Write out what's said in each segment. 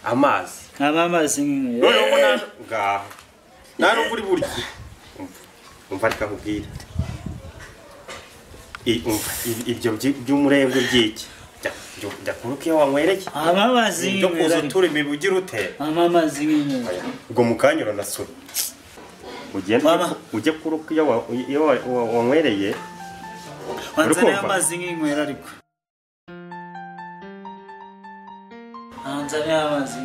amazi amazi none ngaho nari uri buryo umva ariko akubwira ibyo by'umurembe by'iki jya kuruka iyo wanywereye amazi byo kuza utura imibugira ute amazi ubwo mukanyura nasura ujye kuruka iyo wanywereye wanzane amazi nk'inywera ariko wanzane amazi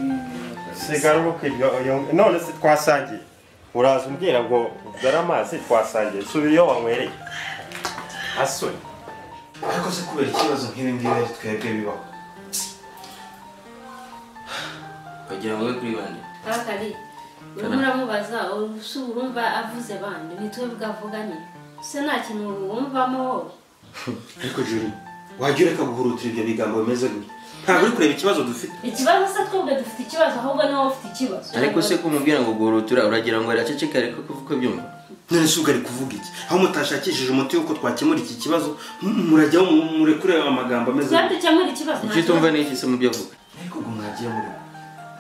sigara uruka none se twasangiye uraza umbwira ngo dore amazi twasangiye subira iyo wanywereye asore ariko se kubera ikibazo nk'ibi ngibi twebwe bibaho bagira ngo we kuri bande akari muramubaza urumva avuze bande nitwebwe avuganye se nta kintu wumvamo ariko juri wajya ureka guhurutira ibyo bigambo bimeze gutya ntabwo uri kureba ikibazo dufite ikibazo se twebwe dufite ikibazo ahubwo niwe ufite ikibazo ariko se kumubwira ngo guhurutura uragira ngo araceceka ariko kuvuga byumva none se ugari kuvuga iki aho mutashakishije umuti yuko twakemura iki kibazo murajyaho murekure amagambo ameze dukemura ikibazo icyo tumva ni iki se mu byo avuga ariko ubwo mwagiye muri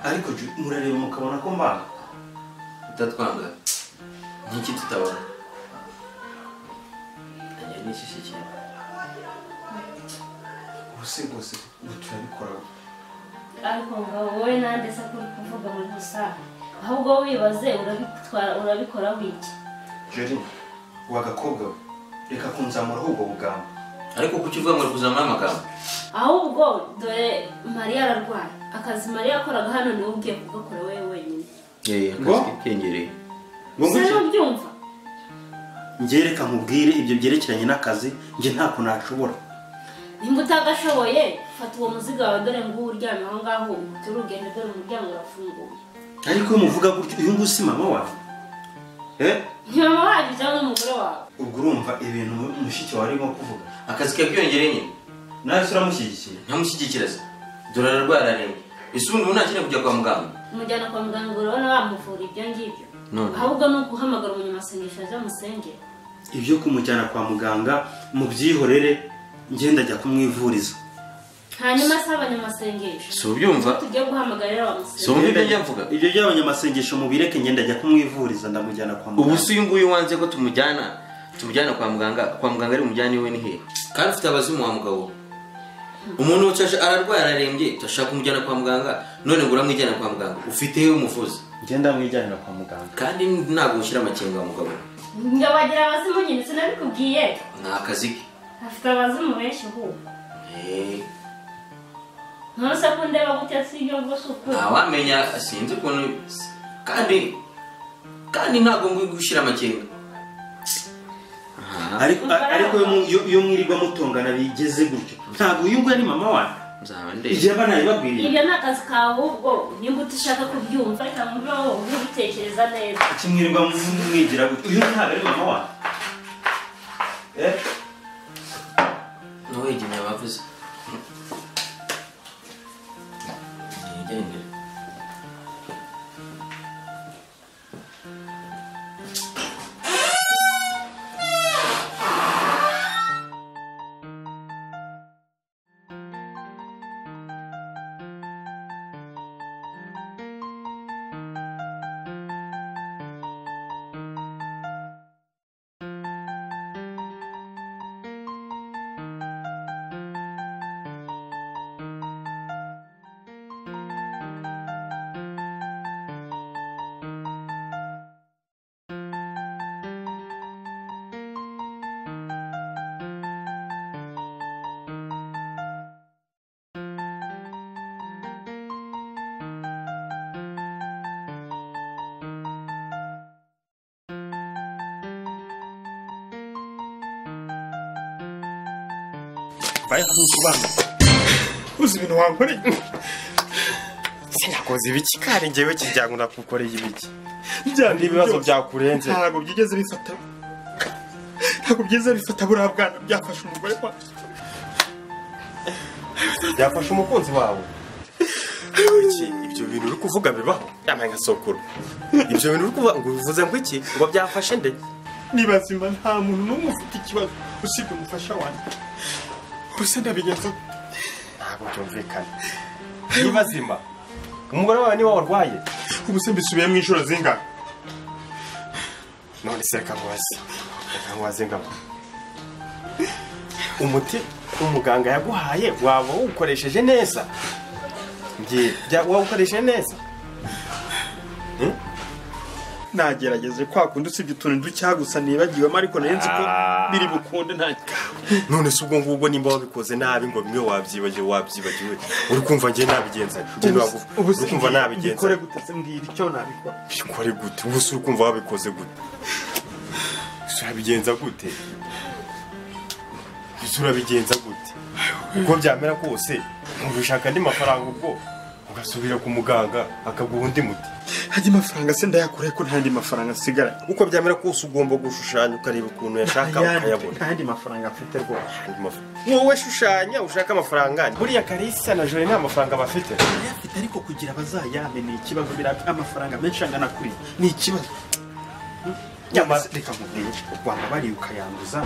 ariko murareba mukabona ko mbana utatwanga nk'iki tutabona ajya n'ishyishyikiye ubuse rwose ubu turabikora ariko ngo wowe nande se kuri kuvuga muri rusange ahubwo wibaze urabikora wiki jeri wagakobwa reka kunzamuraho ubwo bugambo ariko kuki uvuga ngo kuzamura amagambo ahubwo dore Mariya ararwaye akazi Mariya akoraga hano niwe ugiye kugakora wewe wenyine akazi kengereye se n'ubyumva ngereka nkubwire ibyo byerekeranye n'akazi nge ntako nashobora nimba utagashoboye fata uwo muziga wawe dore ngo uryame aho ngaho turugende dore umuryango urafunguye ariko iyo muvuga gutyo uyu nguyu si mama wawe ni mama wawe cyangwa n'umugore wawe ubwo urumva ibintu mushiki wawe arimo kuvuga akazi kiyongereye nyine nawe se uramushyigikiye ntamushyigikira se dore ararwara arembye ese ubundi ubu ntakeneye kujya kwa muganga umujyana kwa muganga urabona wamuvura ibyo ngibyo ahubwo ni ukuhamagara umunyamasengesho aje amusengera ibyo kumujyana kwa muganga mu byihorere ngenda ajya kumwivuriza hanyuma se abanyamasengesho si ubyumva tugiye guhamagarira si umva ibyo njya mvuga ibyo by'abanyamasengesho mubireke ngenda ajya kumwivuriza ndamujyana kwa muganga ubu si uyu nguyu wanze ko tumujyana kwa muganga ari umujyane we ni hehe kandi ufite abazimu wa mugabo umuntu ucaje ararwaye ararembye turashaka kumujyana kwa muganga none ngo uramwijyana kwa muganga ufite hehe umuvuzi ngenda mwijyanira kwa muganga kandi ntabwo ushyira amakenga wa mugabo ngo bagira abazimu nyine sinabikubwiye ni akazi ke afite abazimu benshi ahubwo none se ko ndeba gutya si ibyo ngo si ukuri ntawamenya sinzi ukuntu kandi ntabwo ngwi gushyira amakenga ariko iyo mwirirwa mutongana bigeze gutyo ntabwo uyu nguyu ari mama wawe nzaba ndeba igihe abana babibabwiriye ibyo ni akazi kawe ahubwo nimba utashaka kubyumva reka mvubeho ubitekereza neza kimwirirwa mwigira gutyo uyu ntabwo ari mama wawe nawe igihe bavuze nigendere Vai kubana uzi ibintu wankoreye sinakoze ibiki kare ngewe kijyango nakukoreye ibiki byandi ibibazo byakurenze ntabwo byigeze bifata buriya bwana byafashe umugore wawe byafashe umukunzi wawe ibyo bintu uri kuvuga bibaho yamaye nka sokuru ibyo bintu uri kuvuga ngo bivuze ngo iki ngo byafashe nde nibazima nta muntu n'umwe ufite ikibazo usibye umufasha wanjye gusa ndabigenza ntabwo byumvikana nibazima umugore wawe niwe warwaye ubu se mbisubiye mu inshuro zingahe none se reka nkubaze ngabo umuti umuganga yaguhaye waba uwukoresheje neza wawukoresheje neza nagerageze kwa kundi usibye utuntu ducya gusa nibagiwemo ariko narenze ko biri bukunde nta none se ubwo ngubwo nimba wabikoze nabi ngo bimwe wabyibagiwe uri kumva ngiye nabigenza uri kumva nabigenza bikore gute se mbwira icyo nabikora bikore gute ubu se uri kumva wabikoze gute urabigenza gute urabigenza gute uko byamera kose ubishaka andi mafaranga ubwo ugasubira ku muganga akaguha undi muti hajya amafaranga se ndayakora ko ntandi mafaranga asigara uko byamera kose ugomba gushushanya ukareba ukuntu yashaka ukayabona ntandi mafaranga afite rwose wowe shushanya ushaka amafaranga buriya Kalisa na Jore nta mafaranga bafite ayafite ariko kugira bazayame ni ikibazo birapfa amafaranga menshi angana kuri ni ikibazo nyamaze reka nkubwire u Rwanda bari ukayanduza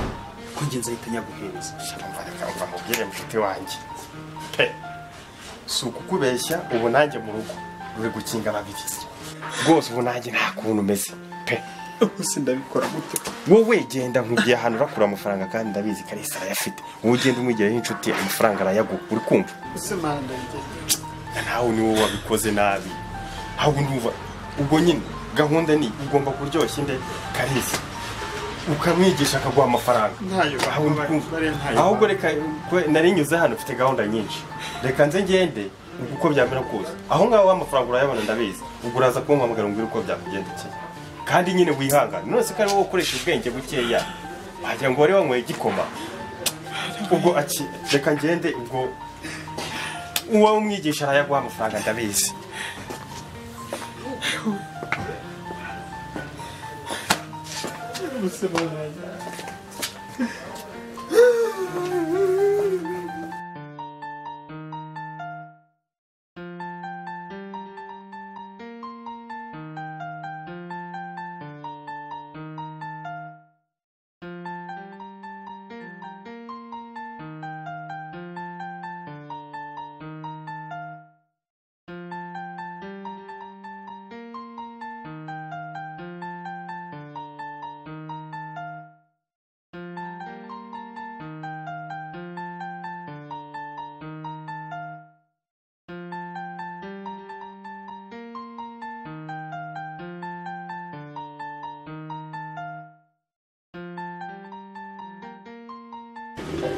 ko ngenza ahita nyaguhereza reka mubwire mfite wanjye si ukukubeshya ubu nanjye mu rugo ruri gukinga babiri rwose ubu nanjye nta kuntu umeze pe se ndabikora gute wowe genda nkubwiye ahantu urakura amafaranga kandi ndabizi Kalisa arayafite wowe ugenda umwigireho inshuti amafaranga arayaguha uri kumva ese manda nawe ni wowe wabikoze nabi ahubwo ndumva ubwo nyine gahunda ni ugomba kuryoshya inde Kalisa ukamwigisha akaguha amafaranga ahubwo reka narinyuze hano ufite gahunda nyinshi reka nze ngende uko byamera kose aho ngaho amafaranga urayabona ndabizi ubwo uraza kumpamagara ngo uko byakugendekeye kandi nyine wihangane none se ko ari wowe ukoresha ubwenge bukeya wagira ngo wari wanyweye igikoma ubwo reka ngende ubwo uwo umwigisha arayaguha amafaranga ndabizi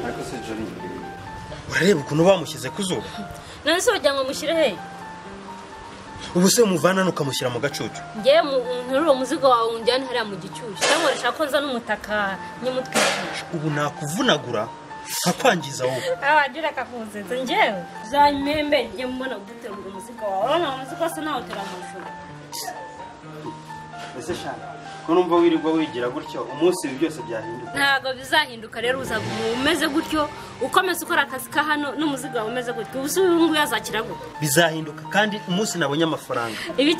ariko se Jori urareba ukuntu bamushyize ku zuba none se wagira ngo mushyire he ubu se umuvana nukamushyira mu gacucu ngewe nterura umuzigo wawe unjyane hariya mu gicyushyu cyangwa urashaka ko nza n'umutaka nyamutwishyura ubu nakuvunagura nkakwangiza wowe wagira akakuzenza ngewe uzanyembe njye mbona guterura umuzigo wawe urabona umuzigo se nawe utera amajuru ese shaka ko numva wirirwa wigira gutyo umunsi ibi byose byahinduka ntabwo bizahinduka rero uzaguma umeze gutyo ukomeza ukora akazi ka hano n'umuzigo wawe umeze gutyo ubu se uyu nguyu azakira gute bizahinduka kandi umunsi nabonye amafaranga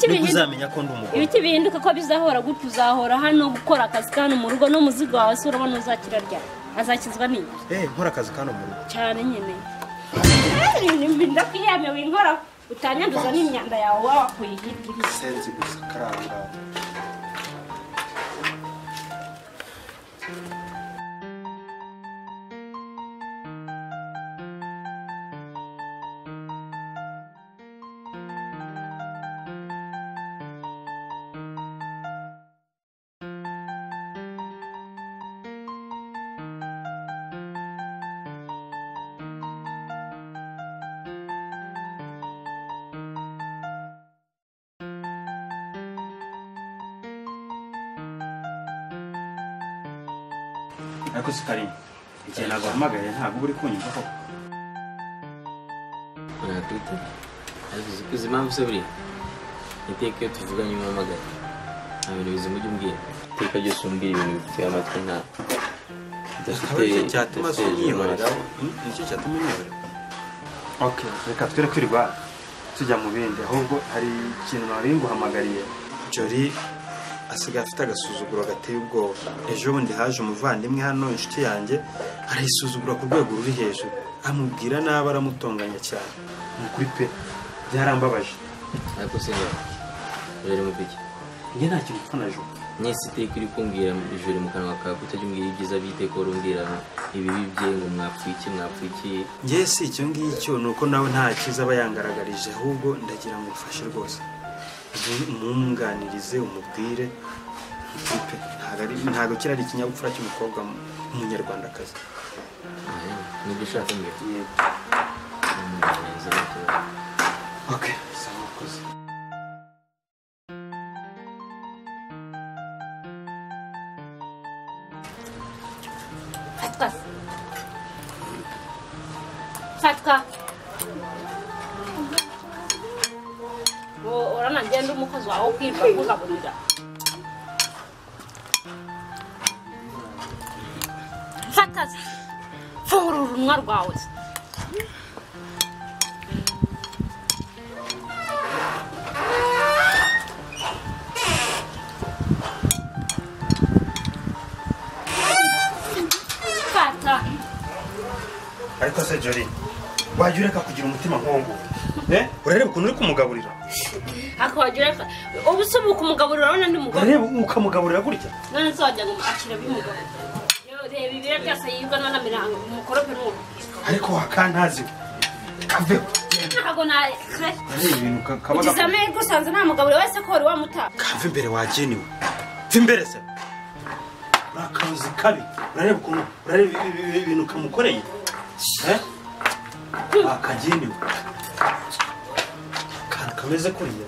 nibwo uzamenya ko ndi umugore ibiki bihinduka ko bizahora gutyo uzahora hano gukora akazi ka hano mu rugo n'umuzigo wawe se urabona uzakira ryari azakizwa n'iki nkora akazi ka hano mu rugo cyane nyine ndakwiyamye winkora utanyanduza n'imyanda yawe waba wakuye hirya senzi gusa karanga ariko se Karim igihe naguhamagaye ntabwo uri kunyumvaho natwite azize kuzi impamvu se buriya iteka iyo tuvuganye umpamagaye nta bintu bizima ujya umbwira iteka ryose umbwira ibintu bifitiye amatwi nta nicyo cyatuma unyihorera nicyo cyatuma unyihorera reka twere kwirirwa tujya mu bindi ahubwo hari ikintu nari nguhamagariye Jori asigaye afite agasuzuguro gateye ubwoba ejo bundi haje umuvandimwe hano inshuti yanjye arayisuzugura ku rwego ruri hejuru amubwira nabi aramutonganya cyane ni ukuri pe byarambabaje ariko se ngo rero mu biki njye nta kintu mpfa na jo nyese iteka iri kumbwira ijoro mu kanwa kawe kutajya umbwira ibyiza by'iteka urumbwira ibibi bye ngo mwapfuye njye si icyo ngicyo ni uko nawe nta cyiza aba yangaragarije ahubwo ndagira ngo ufashe rwose umwunganirize umubwire ntabwo kiriya ari ikinyabupfura cy'umukobwa w'umunyarwandakazi nibyo ushaka mbere okay sawa koze Fatka urana ngenda umukozi wawe kwirwa kugaburira Fatka fungura urunwa rwawe ariko se Jolly wajya ureka kugira umutima nk'uwo urareba ukuntu uri kumugaburira akawajya ureka ubu se ubu kumugaburira urabona ndi mugabo urareba ukamugaburira gutya none se wajya ngo akira bimugaburira reba ibiro byose yibwa n'amirango umukorope n'ubu ariko wakantazi kaveho ntabwo ibintu kabaga ugize amahirwe usanze nta mugaburira wese ko wari wamuta kava imbere wageniwe va imbere se urakazi kabi urareba ukuntu urareba ibintu kamukoreye akageniwe akantu kameze kuriya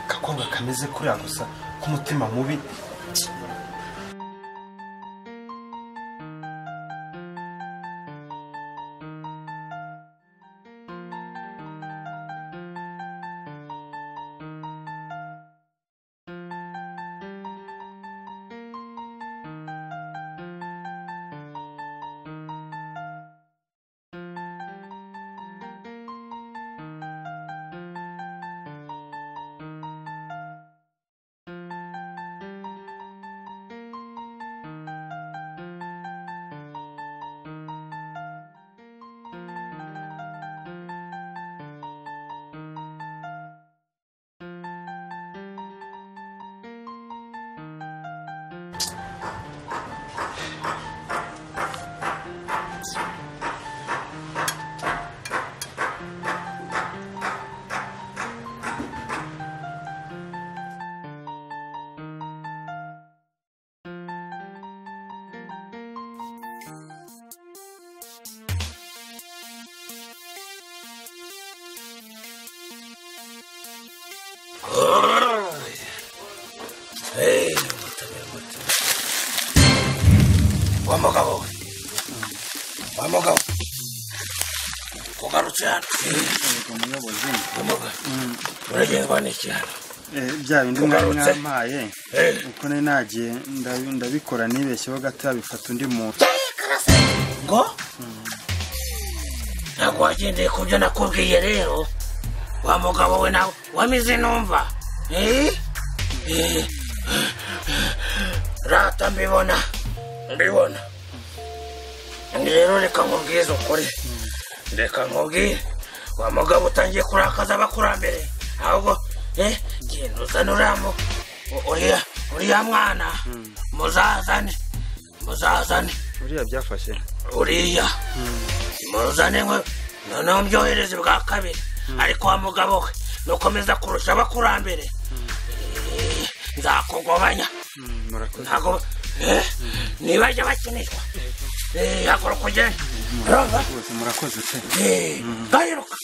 kakobwa kameze kuriya gusa k'umutima mubi Wamugabo kugarutse hano uragenzwa n'iki hano bya bindi mwampaye uko nari nagiye ndabikora nibeshyeho gato bifata undi muntu ngo ntabwo wagendeye ku byo nakubwiye rero wa mugabo we nawe wamize numva rata mbibona rero reka nkubwize ukuri reka nkubwire wa mugabo utangiye kurakaza abakurambere ahubwo genda uzane uriya mwana muzazane uriya byafashe uriya muzane mwe noneho mbyohereze bwa kabiri ariko wa mugabo we nukomeza kurusha abakurambere nzakugobanya ntago nibajya bakinishwa haguruka ugende murakoze gahiruka